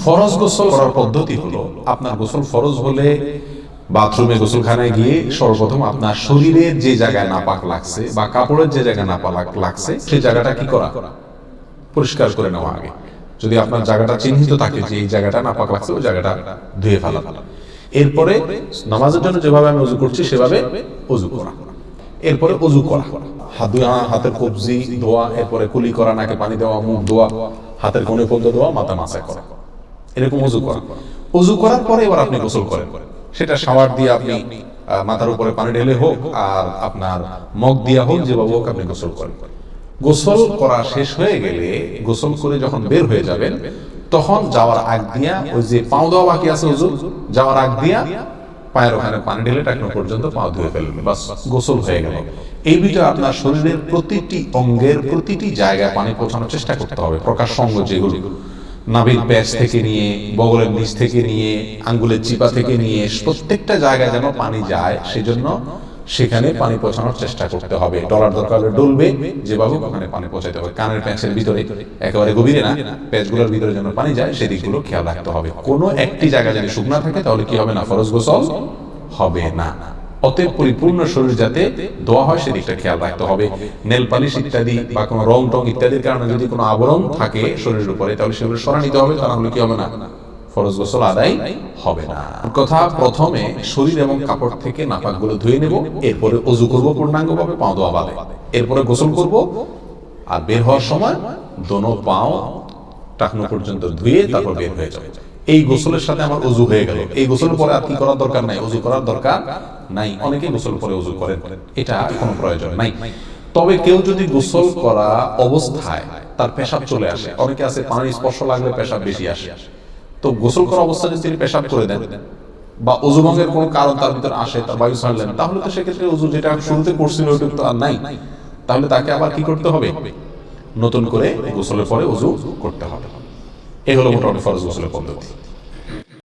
ফরজ গোসল করার পদ্ধতি হলো, আপনার গোসল ফরজ হলে বাথরুমে গোসলখানায় গিয়ে সর্বপ্রথম আপনার শরীরের যে জায়গায় নাপাক লাগছে বা কাপড়ের যে জায়গায় নাপাক লাগছে সেই জায়গাটা কি করা, পরিষ্কার করে নেওয়া আগে। যদি আপনার জায়গাটা চিহ্নিত থাকে যে এই জায়গাটা নাপাক লাগছে, ওই জায়গাটা ধুয়ে ফেলা। এরপরে নামাজের জন্য যেভাবে আমি ওযু করছি সেভাবে ওযু করা। এরপরে ওযু করা, হাত ধোয়া, হাতের কবজি ধোয়া, এরপরে কুলি করা, নাকে পানি দেওয়া, মুখ ধোয়া, হাতের কোণে পর্যন্ত ধোয়া, মাথা মাসাজ করা, এরকম ওযু করা। ওযু করার পরে এবার আপনি গোসল করেন, সেটা শাওয়ার দিয়ে আপনি মাথার উপরে পানি ঢেলে হোক আর আপনার মগ দিয়া হোক, যেভাবে হোক আপনি গোসল করেন। গোসল করা শেষ হয়ে গেলে, গোসল করে যখন বের হয়ে যাবেন, তখন যাওয়ার আগ দিয়া ওই যে পাও দেওয়া বাকি আছে ওযু, যাওয়ার আগ দিয়া পায়ের ওখানে পানি ঢেলে টাকনো পর্যন্ত পা ধুয়ে ফেলবেন, বাস গোসল হয়ে গেল। এই বিষয়ে আপনার শরীরের প্রতিটি অঙ্গের প্রতিটি জায়গায় পানি পৌঁছানোর চেষ্টা করতে হবে। প্রকাশ্য অঙ্গ যেগুলো, নাভির প্যাচ থেকে নিয়ে, বগলের নিচ থেকে নিয়ে, আঙ্গুলের চিপা থেকে নিয়ে, প্রত্যেকটা জায়গায় যেন পানি যায়, সেজন্য সেখানে পানি পৌঁছানোর চেষ্টা করতে হবে। ডলার দরকার হলে ডলবে, যেভাবে ওখানে পানি পৌঁছাতে হবে। কানের প্যাচের ভিতরে, একেবারে গভীরে না, প্যাচগুলোর ভিতরে যেন পানি যায় সেদিকগুলো খেয়াল রাখতে হবে। কোনো একটি জায়গা যদি শুকনা থাকে তাহলে কি হবে না, ফরজ গোসল হবে না। অতএব পরিপূর্ণ শরীর যাতে ধোয়া হয় সেদিকটা খেয়াল রাখতে হবে। নেল পালিশ ইত্যাদি বা কোনো রং টং ইত্যাদির কারণে যদি কোনো আবরণ থাকে শরীরের উপরে, তাহলে সেগুলো সরা নিতে হবে, তা নাহলে কি হবে না, ফরজ গোসল আদায় হবে না। কথা, প্রথমে শরীর এবং কাপড় থেকে নাপাকগুলো ধুয়ে নেব, এরপরে ওযু করব পূর্ণাঙ্গভাবে, পাও ধোয়া বাদে, এরপরে গোসল করব। আর বের হওয়ার সময় দোনো পাও টাকনো পর্যন্ত ধুয়ে তারপর বের হয়ে যাবে। এই গোসলের সাথে আমার ওযু হয়ে গেল। এই গোসলের পরে আর কি করার দরকার নাই, ওযু করার দরকার নাই। অনেকেই গোসল পরে ওযু করেন, এটা কোনো প্রয়োজন নাই। তবে কেউ যদি গোসল করা অবস্থায় তার পেশাব চলে আসে, অনেকে আছে পানির স্পর্শ লাগলে পেশাব বেশি আসে, তো গোসল করা অবস্থায় যদি তিনি পেশাব করে দেন বা ওযু ভঙ্গের কোনো কারণ তার ভিতরে আসে, তার বায়ু ছাড়লেন, তাহলে তো সেক্ষেত্রে ওযু যেটা শুরুতে করছিল ওটা তো আর নাই। তাহলে তাকে আবার কি করতে হবে, নতুন করে গোসলের পরে ওযু করতে হবে। এই হলো মোটামুটি ফরজ গোসলের পদ্ধতি।